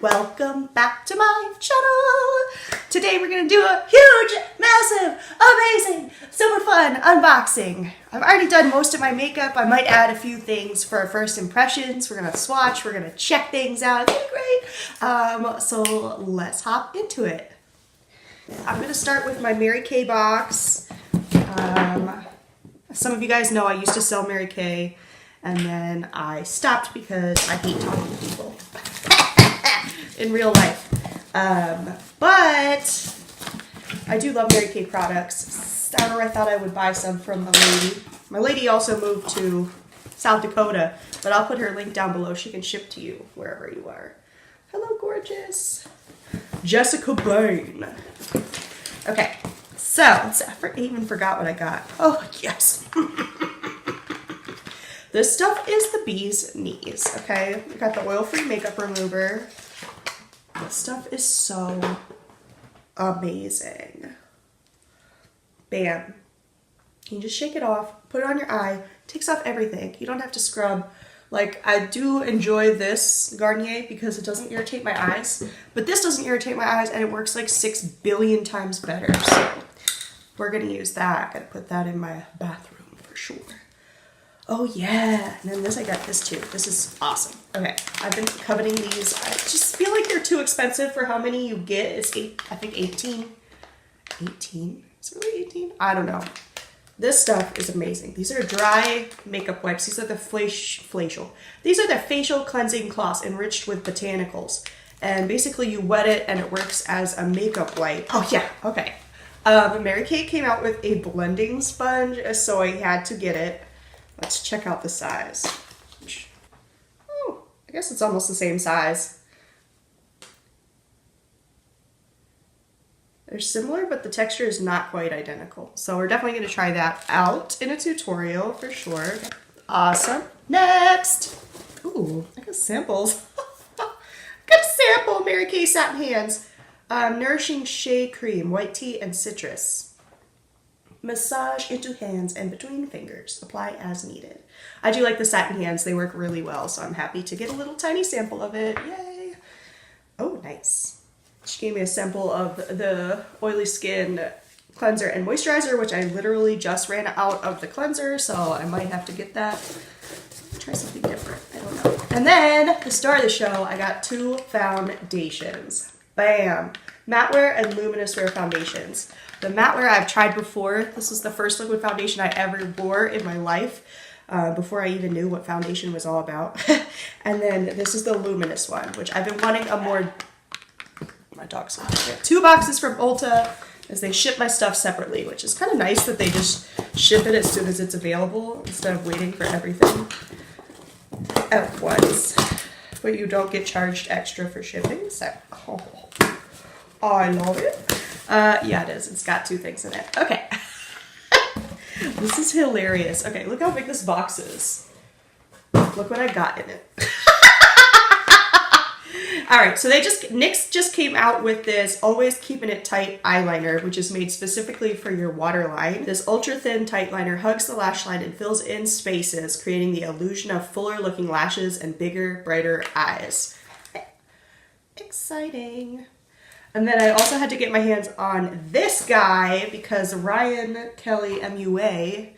welcome back to my channel. Today we're gonna do a huge, massive, amazing, super fun unboxing. I've already done most of my makeup. I might add a few things for our first impressions. We're gonna swatch, we're gonna check things out. It's gonna be great. So let's hop into it. I'm gonna start with my Mary Kay box. Some of you guys know I used to sell Mary Kay, and then I stopped because I hate talking to people in real life. But I do love Mary Kay products. I thought I would buy some from a lady. My lady also moved to South Dakota, but I'll put her link down below. She can ship to you wherever you are. Hello, gorgeous. Jessica Bain. Okay, so I even forgot what I got. Oh, yes. This stuff is the bee's knees, okay? We got the oil-free makeup remover. This stuff is so amazing. Bam. You just shake it off, put it on your eye, takes off everything. You don't have to scrub. Like, I do enjoy this Garnier because it doesn't irritate my eyes, but this doesn't irritate my eyes and it works like 6 billion times better. So we're gonna use that. Gotta put that in my bathroom for sure. Oh yeah, and then I got this too. This is awesome. Okay, I've been coveting these. I just feel like they're too expensive for how many you get. It's I think 18. 18? Is it really 18? I don't know. This stuff is amazing. These are dry makeup wipes. These are the These are the facial cleansing cloths enriched with botanicals. And basically you wet it and it works as a makeup wipe. Oh yeah, okay. Mary Kay came out with a blending sponge, so I had to get it. Let's check out the size. Oh, I guess it's almost the same size. They're similar, but the texture is not quite identical. So we're definitely going to try that out in a tutorial for sure. Awesome. Next. Ooh, I got samples. Got a sample Mary Kay Satin Hands. Nourishing Shea Cream, White Tea, and Citrus. Massage into hands and between fingers. Apply as needed. I do like the satin hands. They work really well, so I'm happy to get a little tiny sample of it. Yay! Oh, nice. She gave me a sample of the oily skin cleanser and moisturizer, which I literally just ran out of the cleanser, so I might have to get that. Try something different. I don't know. And then, the star of the show, I got 2 foundations. Bam! Matte Wear and Luminous Wear foundations. The Matte Wear I've tried before. This was the first liquid foundation I ever wore in my life, before I even knew what foundation was all about. And then this is the Luminous one, which I've been wanting a more... My dog's on here. 2 boxes from Ulta, as they ship my stuff separately, which is kind of nice that they just ship it as soon as it's available instead of waiting for everything at once. But you don't get charged extra for shipping, so I love it. Yeah, it is. It's got 2 things in it. Okay. This is hilarious. Okay, look how big this box is. Look what I got in it. Alright, so NYX just came out with this Always Keeping It Tight eyeliner, which is made specifically for your waterline. This ultra thin tight liner hugs the lash line and fills in spaces, creating the illusion of fuller looking lashes and bigger, brighter eyes. Exciting. And then I also had to get my hands on this guy because Ryan Kelly MUA,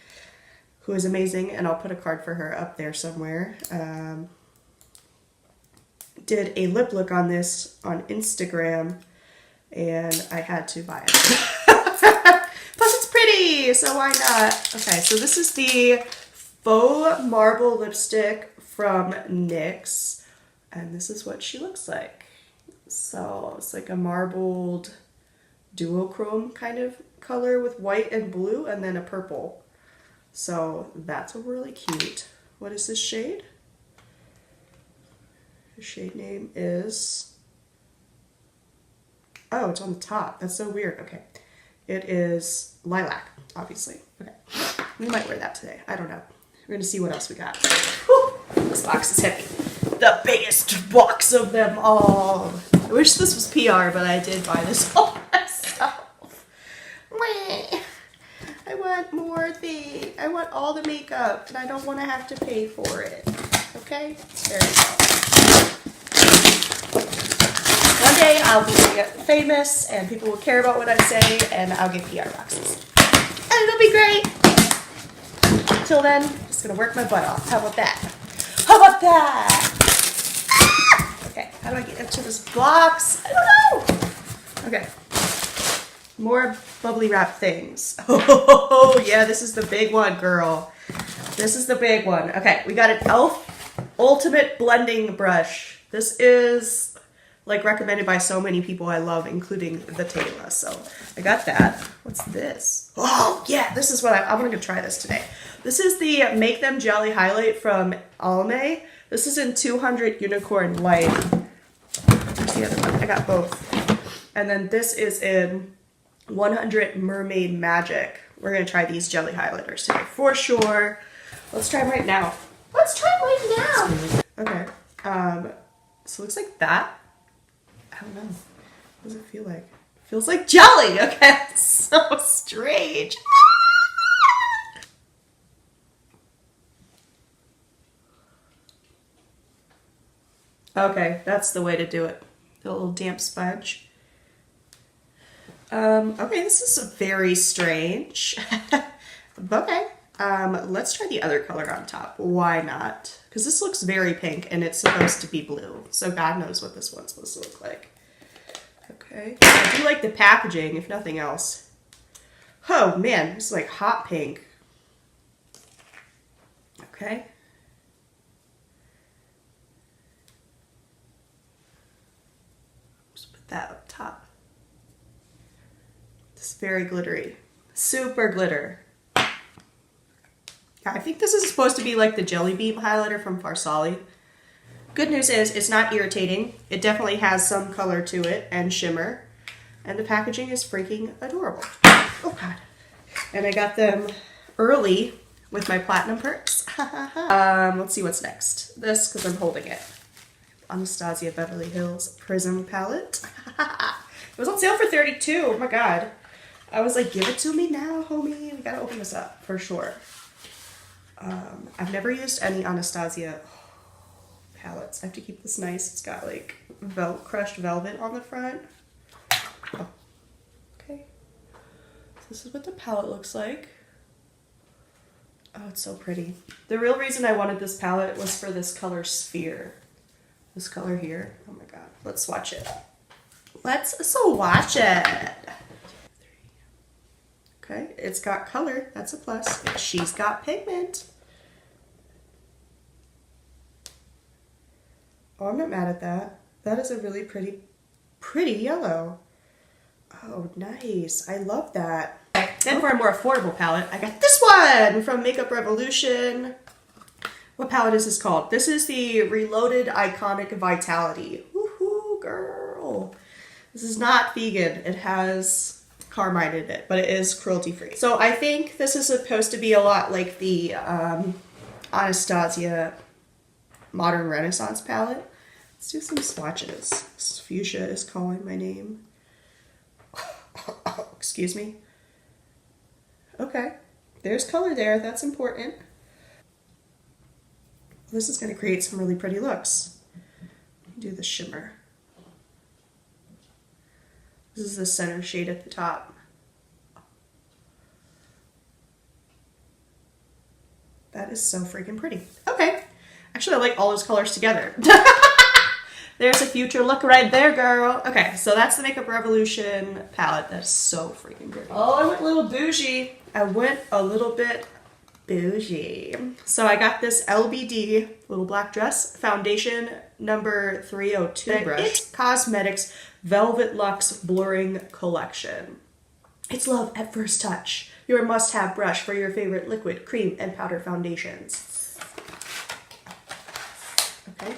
who is amazing, and I'll put a card for her up there somewhere, did a lip look on this on Instagram, and I had to buy it. Plus it's pretty, so why not? Okay, so this is the Faux Marble Lipstick from NYX, and this is what she looks like. So it's like a marbled duochrome kind of color with white and blue and then a purple. So that's really cute. What is this shade? The shade name is... Oh, it's on the top. That's so weird. Okay. It is Lilac, obviously. Okay. We might wear that today. I don't know. We're going to see what else we got. Whew. This box is heavy. The biggest box of them all. I wish this was PR, but I did buy this all myself. I want more thing. I want all the makeup, and I don't want to have to pay for it. Okay? There you go. I'll be famous and people will care about what I say and I'll get PR boxes. And it'll be great. Until then, I'm just gonna work my butt off. How about that? How about that? Okay, how do I get into this box? I don't know. Okay. More bubbly wrap things. Oh, yeah, this is the big one, girl. This is the big one. Okay, we got an e.l.f. Ultimate Blending Brush. This is like recommended by so many people I love, including the Taylor. So I got that. What's this? Oh, yeah, this is what I'm going to try this today. This is the Make Them Jelly Highlight from Almay. This is in 200 Unicorn Light. Where's the other one? I got both. And then this is in 100 Mermaid Magic. We're going to try these jelly highlighters today for sure. Let's try them right now. Let's try right now. Okay. So it looks like that. I don't know. What does it feel like? It feels like jelly. Okay. It's so strange. Okay, that's the way to do it. The little damp sponge. Okay, this is very strange. Okay. Let's try the other color on top. Why not? Because this looks very pink and it's supposed to be blue. So God knows what this one's supposed to look like. Okay. I do like the packaging, if nothing else. Oh man, this is like hot pink. Okay. Just put that up top. It's very glittery. Super glitter. I think this is supposed to be like the Jelly Bean highlighter from Farsali. Good news is it's not irritating. It definitely has some color to it and shimmer. And the packaging is freaking adorable. Oh God. And I got them early with my platinum perks. Let's see what's next. This, because I'm holding it. Anastasia Beverly Hills Prism palette. It was on sale for $32. Oh my God. I was like, give it to me now, homie. We gotta open this up for sure. I've never used any Anastasia palettes. I have to keep this nice. It's got like crushed velvet on the front. Oh. Okay. So this is what the palette looks like. Oh, it's so pretty. The real reason I wanted this palette was for this color Sphere. This color here. Oh my God. Let's swatch it. Let's swatch it. Okay, it's got color. That's a plus. She's got pigment. Oh, I'm not mad at that. That is a really pretty yellow. Oh, nice. I love that. Okay, then for a more affordable palette, I got this one from Makeup Revolution. What palette is this called? This is the Reloaded Iconic Vitality. Woohoo, girl. This is not vegan. It has carmine in it, but it is cruelty free. So I think this is supposed to be a lot like the Anastasia Modern Renaissance palette. Let's do some swatches. Fuchsia is calling my name. Excuse me. Okay, there's color there. That's important. This is going to create some really pretty looks. Do the shimmer. This is the center shade at the top. That is so freaking pretty. Okay. Actually, I like all those colors together. There's a future look right there, girl. Okay, so that's the Makeup Revolution palette. That's so freaking pretty. Oh, I went a little bougie. I went a little bit bougie. So I got this LBD little black dress foundation number 302 Nyx Cosmetics Velvet Luxe Blurring Collection. It's love at first touch. Your must-have brush for your favorite liquid, cream, and powder foundations. Okay,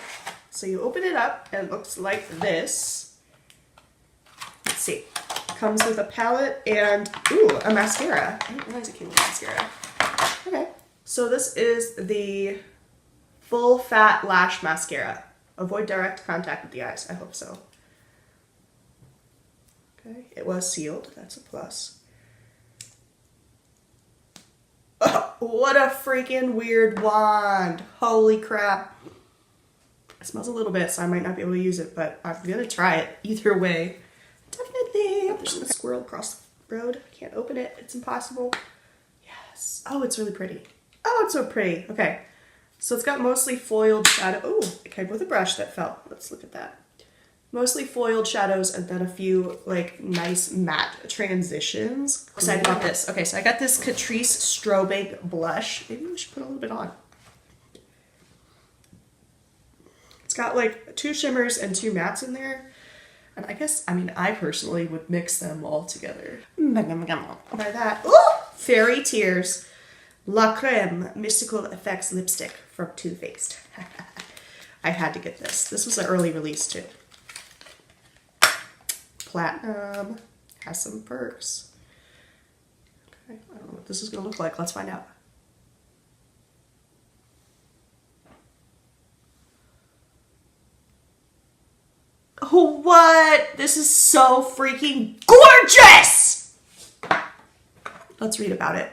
so you open it up and it looks like this. Let's see. Comes with a palette and, ooh, a mascara. I didn't realize it came with mascara. Okay, so this is the Full Fat Lash Mascara. Avoid direct contact with the eyes. I hope so. Okay, it was sealed. That's a plus. Oh, what a freaking weird wand. Holy crap. It smells a little bit, so I might not be able to use it, but I'm gonna try it either way. Definitely. There's a squirrel across the road. I can't open it. It's impossible. Yes. Oh, it's really pretty. Oh, it's so pretty. Okay. So it's got mostly foiled shadow. Oh, it came with a brush that fell. Let's look at that. Mostly foiled shadows and then a few like nice matte transitions. I'm excited about this. Okay, so I got this Catrice strobing blush. Maybe we should put a little bit on. It's got like 2 shimmers and 2 mattes in there. And I guess, I mean, I personally would mix them all together. By that, ooh, Fairy Tears La Creme Mystical Effects Lipstick from Too Faced. I had to get this. This was an early release too. Platinum. Has some perks. Okay, I don't know what this is going to look like. Let's find out. Oh, what? This is so freaking gorgeous! Let's read about it.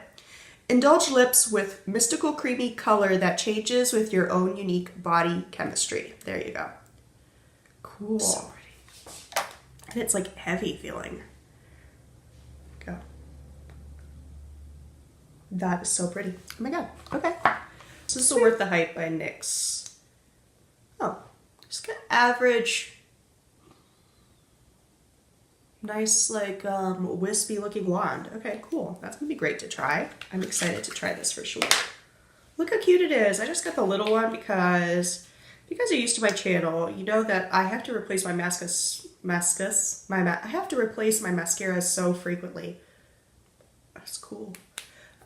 Indulge lips with mystical creamy color that changes with your own unique body chemistry. There you go. Cool. So pretty. And it's like heavy feeling. Go. That is so pretty. Oh my god. Okay. So this is Worth the Hype by NYX. Oh, just got average. Nice, like, wispy looking wand. Okay, cool. That's gonna be great to try. I'm excited to try this for sure. Look how cute it is. I just got the little one because you're used to my channel, you know that I have to replace my I have to replace my mascara so frequently. That's cool.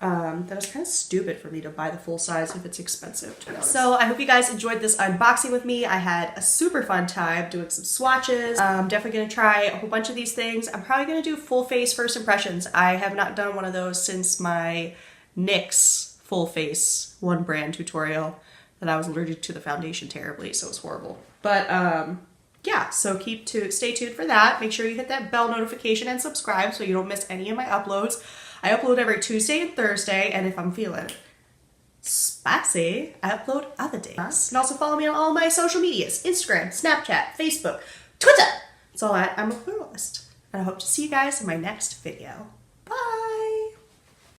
That was kind of stupid for me to buy the full size if it's expensive, to be honest. So I hope you guys enjoyed this unboxing with me. I had a super fun time doing some swatches. I'm definitely gonna try a whole bunch of these things. I'm probably gonna do full face first impressions. I have not done one of those since my NYX full face one brand tutorial that I was allergic to the foundation terribly, so it was horrible. But yeah, so stay tuned for that. Make sure you hit that bell notification and subscribe so you don't miss any of my uploads. I upload every Tuesday and Thursday, and if I'm feeling spicy, I upload other days. And also follow me on all my social medias, Instagram, Snapchat, Facebook, Twitter. That's all I'm a pluralist. And I hope to see you guys in my next video.